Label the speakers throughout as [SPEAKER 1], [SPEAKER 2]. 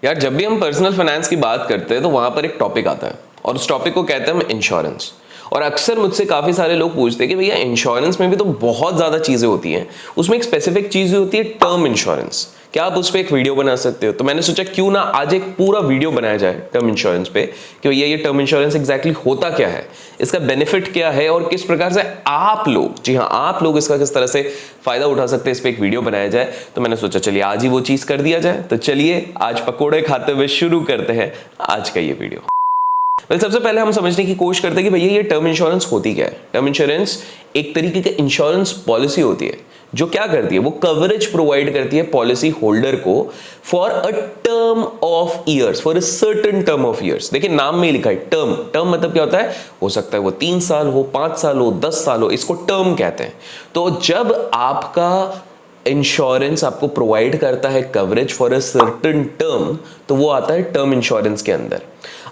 [SPEAKER 1] यार जब भी हम पर्सनल फाइनेंस की बात करते हैं तो वहां पर एक टॉपिक आता है और उस टॉपिक को कहते हैं हम इंश्योरेंस। और अक्सर मुझसे काफी सारे लोग पूछते हैं कि भैया इंश्योरेंस में भी तो बहुत ज्यादा चीजें होती हैं, उसमें एक स्पेसिफिक चीज होती है टर्म इंश्योरेंस, क्या आप उस पर एक वीडियो बना सकते हो? तो मैंने सोचा क्यों ना आज एक पूरा वीडियो बनाया जाए टर्म इंश्योरेंस पे कि भैया ये टर्म इंश्योरेंस एग्जैक्टली होता क्या है, इसका बेनिफिट क्या है और किस प्रकार से आप लोग, जी हाँ आप लोग, इसका किस तरह से फायदा उठा सकते हैं, इस पे एक वीडियो बनाया जाए। तो मैंने सोचा चलिए आज ही वो चीज कर दिया जाए। तो चलिए आज पकोड़े खाते हुए शुरू करते हैं आज का ये वीडियो। सबसे पहले हम समझने की कोशिश करते हैं कि भैया ये टर्म इंश्योरेंस होती क्या है। टर्म इंश्योरेंस एक तरीके की इंश्योरेंस पॉलिसी होती है जो क्या करती है, वो कवरेज प्रोवाइड करती है पॉलिसी होल्डर को for a term of years, for a certain term of years. देखिए नाम में ही लिखा है टर्म। टर्म मतलब क्या होता है, हो सकता है वो 3 साल हो, 5 साल हो, 10 साल हो, इसको टर्म कहते हैं। तो जब आपका इंश्योरेंस आपको प्रोवाइड करता है coverage for a certain term, तो वो आता है टर्म इंश्योरेंस के अंदर।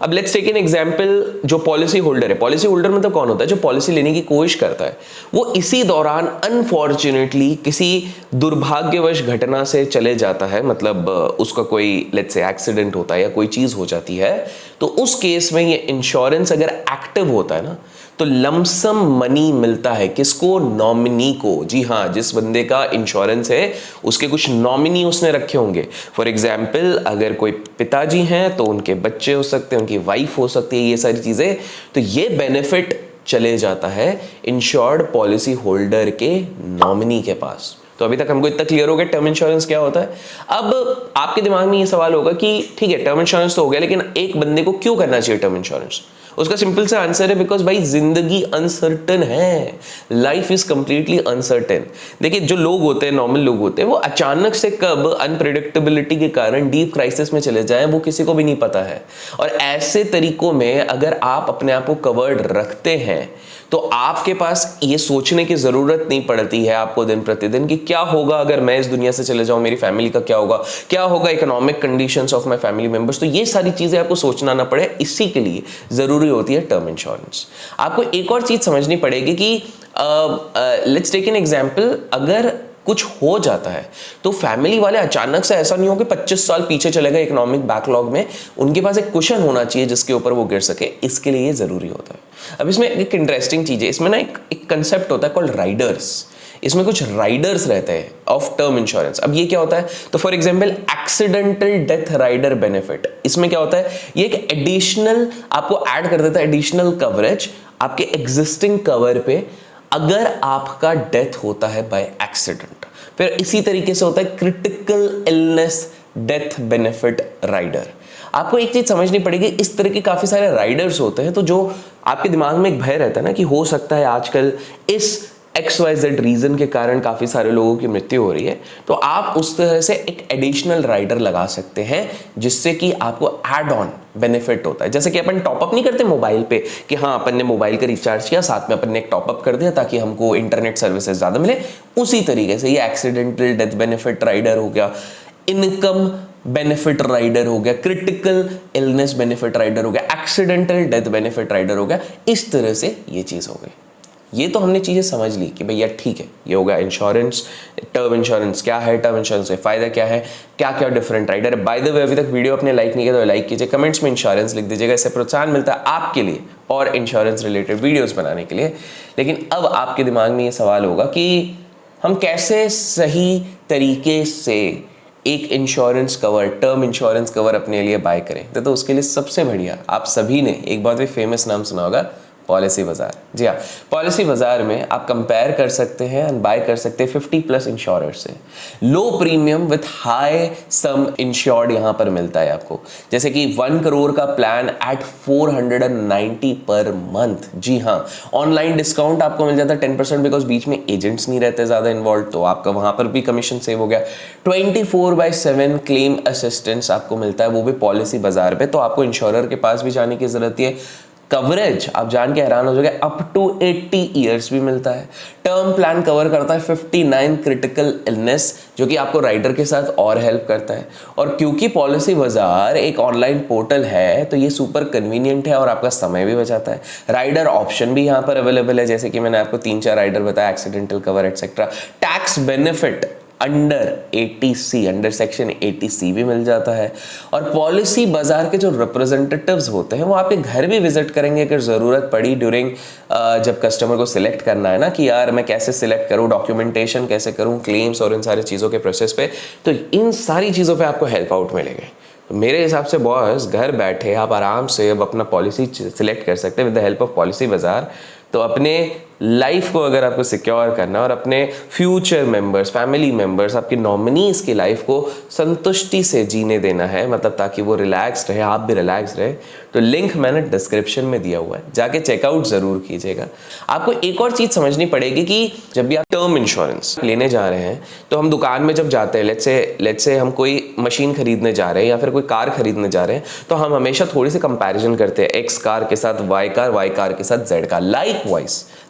[SPEAKER 1] अब लेट्स टेक एन एग्जांपल, जो पॉलिसी होल्डर है, पॉलिसी होल्डर मतलब कौन होता है, जो पॉलिसी लेने की कोशिश करता है, वो इसी दौरान अनफॉर्चुनेटली किसी दुर्भाग्यवश घटना से चले जाता है, मतलब उसका कोई लेट्स से एक्सीडेंट होता है या कोई चीज हो जाती है, तो उस केस में ये इंश्योरेंस अगर एक्टिव होता है ना, तो लमसम मनी मिलता है किसको, नॉमिनी को। जी हाँ, जिस बंदे का इंश्योरेंस है उसके कुछ नॉमिनी उसने रखे होंगे। फॉर एग्जाम्पल अगर कोई पिताजी हैं तो उनके बच्चे हो सकते हैं, उनकी वाइफ हो सकती है, ये सारी चीजें। तो ये बेनिफिट चले जाता है इंश्योर्ड पॉलिसी होल्डर के नॉमिनी के पास। तो अभी तक हमको इतना क्लियर हो गया टर्म इंश्योरेंस क्या होता है। अब आपके दिमाग में ये सवाल होगा कि ठीक है टर्म इंश्योरेंस तो हो गया, लेकिन एक बंदे को क्यों करना चाहिए टर्म इंश्योरेंस? उसका सिंपल सा आंसर है बिकॉज भाई जिंदगी अनसर्टन है, लाइफ इज कंप्लीटली अनसर्टन। देखिए जो लोग होते हैं, नॉर्मल लोग होते हैं, वो अचानक से कब अनप्रिडिक्टेबिलिटी के कारण डीप क्राइसिस में चले जाएं वो किसी को भी नहीं पता है। और ऐसे तरीकों में अगर आप अपने आप को कवर्ड रखते हैं तो आपके पास ये सोचने की जरूरत नहीं पड़ती है आपको दिन प्रतिदिन कि क्या होगा अगर मैं इस दुनिया से चले जाऊं, मेरी फैमिली का क्या होगा economic conditions of my family members. तो ये सारी चीजें आपको सोचना ना पड़े, इसी के लिए जरूरी होती है टर्म इंश्योरेंस। आपको एक और चीज समझनी पड़ेगी कि लेट्स टेक एन एग्जांपल, अगर कुछ हो जाता है तो फैमिली वाले अचानक से, ऐसा नहीं हो कि 25 साल पीछे चले गए इकोनॉमिक बैकलॉग में, उनके पास एक कुशन होना चाहिए जिसके ऊपर वो गिर सके, इसके लिए ये जरूरी होता है। अब इसमें एक इंटरेस्टिंग चीज है, इसमें ना एक कंसेप्ट होता है कॉल्ड राइडर्स। इसमें कुछ राइडर्स रहते हैं ऑफ टर्म इंश्योरेंस। अब ये क्या होता है, तो for example accidental death rider benefit, इसमें क्या होता है, ये एक एडिशनल आपको ऐड कर देता है, एडिशनल कवरेज आपके एग्जिस्टिंग कवर पे अगर आपका डेथ होता है बाय एक्सीडेंट। फिर इसी तरीके से होता है critical illness death benefit rider. आपको एक चीज समझनी पड़ेगी, इस तरह के काफी सारे राइडर्स होते हैं, तो जो आपके दिमाग में एक भय रहता है ना कि हो सकता है आजकल इस XYZ रीजन के कारण काफी सारे लोगों की मृत्यु हो रही है, तो आप उस तरह से एक एडिशनल राइडर लगा सकते हैं जिससे कि आपको एड ऑन बेनिफिट होता है। जैसे कि अपन टॉपअप नहीं करते मोबाइल पे कि हाँ अपन ने मोबाइल का रिचार्ज किया, साथ में अपन ने एक टॉपअप कर दिया ताकि हमको इंटरनेट सर्विसेज ज्यादा मिले, उसी तरीके से ये एक्सीडेंटल डेथ बेनिफिट राइडर हो गया, इनकम बेनिफिट राइडर हो गया, क्रिटिकल इलनेस बेनिफिट राइडर हो गया, एक्सीडेंटल डेथ बेनिफिट राइडर हो गया। इस तरह से ये चीज हो गई। ये तो हमने चीजें समझ ली कि भैया ठीक है ये होगा इंश्योरेंस, टर्म इंश्योरेंस क्या है, टर्म इंश्योरेंस से फायदा क्या है, क्या क्या डिफरेंट राइडर है। बाय द वे अभी तक वीडियो अपने लाइक नहीं किया तो लाइक कीजिए, कमेंट्स में इंश्योरेंस लिख दीजिएगा, इससे प्रोत्साहन मिलता है आपके लिए और इंश्योरेंस रिलेटेड वीडियोस बनाने के लिए। लेकिन अब आपके दिमाग में ये सवाल होगा कि हम कैसे सही तरीके से एक insurance cover, term insurance cover अपने लिए बाय करें। तो उसके लिए सबसे बढ़िया, आप सभी ने एक बहुत भी फेमस नाम सुना होगा, पॉलिसी बाजार। जी हाँ, पॉलिसी बाजार में आप कंपेयर कर सकते हैं एंड बाय कर सकते हैं 50+ इंश्योरर से। Low premium with high sum insured यहां पर मिलता है आपको, जैसे कि 1 करोड़ का प्लान एट 490 पर मंथ। जी हाँ, ऑनलाइन डिस्काउंट आपको मिल जाता है 10% बिकॉज बीच में एजेंट्स नहीं रहते ज्यादा इन्वॉल्व, तो आपका वहां पर भी कमीशन सेव हो गया। 24/7 क्लेम असिस्टेंस आपको मिलता है, वो भी पॉलिसी बाजार पे, तो आपको इंश्योरर के पास भी जाने की जरूरत है। कवरेज आप जान के हैरान हो जाओगे, अप टू 80 ईयर्स भी मिलता है। टर्म प्लान कवर करता है 59 क्रिटिकल इलनेस, जो कि आपको राइडर के साथ और हेल्प करता है। और क्योंकि पॉलिसी बाजार एक ऑनलाइन पोर्टल है तो ये सुपर कन्वीनियंट है और आपका समय भी बचाता है। राइडर ऑप्शन भी यहाँ पर अवेलेबल है, जैसे कि मैंने आपको 3-4 राइडर बताया, accidental cover etcetera. Tax benefit under 80C, under section 80C भी मिल जाता है। और पॉलिसी बाजार के जो रिप्रेजेंटेटिव्स होते हैं वो आपके घर भी विजिट करेंगे अगर ज़रूरत पड़ी ड्यूरिंग जब कस्टमर को सिलेक्ट करना है ना कि यार मैं कैसे सिलेक्ट करूँ, डॉक्यूमेंटेशन कैसे करूँ, क्लेम्स और इन सारी चीज़ों के प्रोसेस पे, तो इन सारी चीज़ों पे आपको हेल्प आउट मिलेंगे। तो मेरे हिसाब से बॉस घर बैठे आप आराम से अब अपना पॉलिसी सिलेक्ट कर सकते हैं with the help of policy बाजार। तो अपने लाइफ को अगर आपको सिक्योर करना है और अपने फ्यूचर मेंबर्स, फैमिली मेंबर्स, आपके नॉमिनीज की लाइफ को संतुष्टि से जीने देना है, मतलब ताकि वो रिलैक्स रहे, आप भी रिलैक्स रहे, तो लिंक मैंने डिस्क्रिप्शन में दिया हुआ है, जाके चेकआउट ज़रूर कीजिएगा। आपको एक और चीज़ समझनी पड़ेगी कि जब भी आप टर्म इंश्योरेंस लेने जा रहे हैं तो हम दुकान में जब जाते हैं, लेट्स से हम कोई मशीन खरीदने जा रहे हैं या फिर कोई कार खरीदने जा रहे हैं, तो हम हमेशा थोड़ी सी कंपैरिजन करते हैं एक्स कार के साथ वाई कार के साथ जेड कार।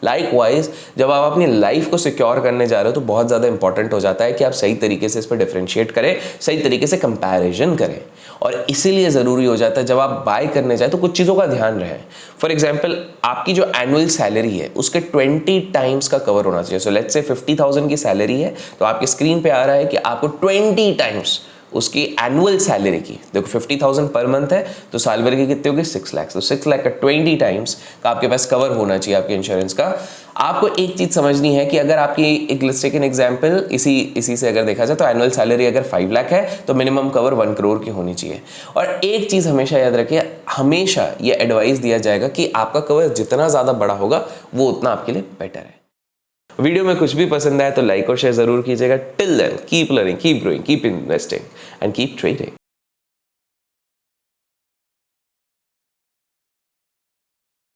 [SPEAKER 1] लाइकवाइज जब आप अपनी लाइफ को सिक्योर करने जा रहे हो तो बहुत ज़्यादा इंपॉर्टेंट हो जाता है कि आप सही तरीके से इस पर डिफरेंशिएट करें, सही तरीके से कंपैरिजन करें। और इसीलिए ज़रूरी हो जाता है जब आप बाय करने जाए तो कुछ चीज़ों का ध्यान रहे। फॉर एग्जाम्पल, आपकी जो एनुअल सैलरी है उसके 20 टाइम्स का कवर होना चाहिए। सो लेट्स से 50,000 की सैलरी है तो आपकी स्क्रीन पे आ रहा है कि आपको 20 टाइम्स उसकी एनुअल सैलरी की, देखो 50,000 पर मंथ है तो साल भर की कितनी होगी 6 लाख, तो 6 लाख का 20 टाइम्स का आपके पास कवर होना चाहिए आपके इंश्योरेंस का। आपको एक चीज़ समझनी है कि अगर आपकी एक लेट्स टेक एन एग्जांपल इसी से अगर देखा जाए तो एनुअल सैलरी अगर 5 लाख है तो मिनिमम कवर 1 करोड़ की होनी चाहिए। और एक चीज़ हमेशा याद रखिए, हमेशा ये एडवाइस दिया जाएगा कि आपका कवर जितना ज़्यादा बड़ा होगा वो उतना आपके लिए बेटर है। वीडियो में कुछ भी पसंद आए तो लाइक और शेयर जरूर कीजिएगा। Till then keep learning, keep growing, keep investing and keep trading.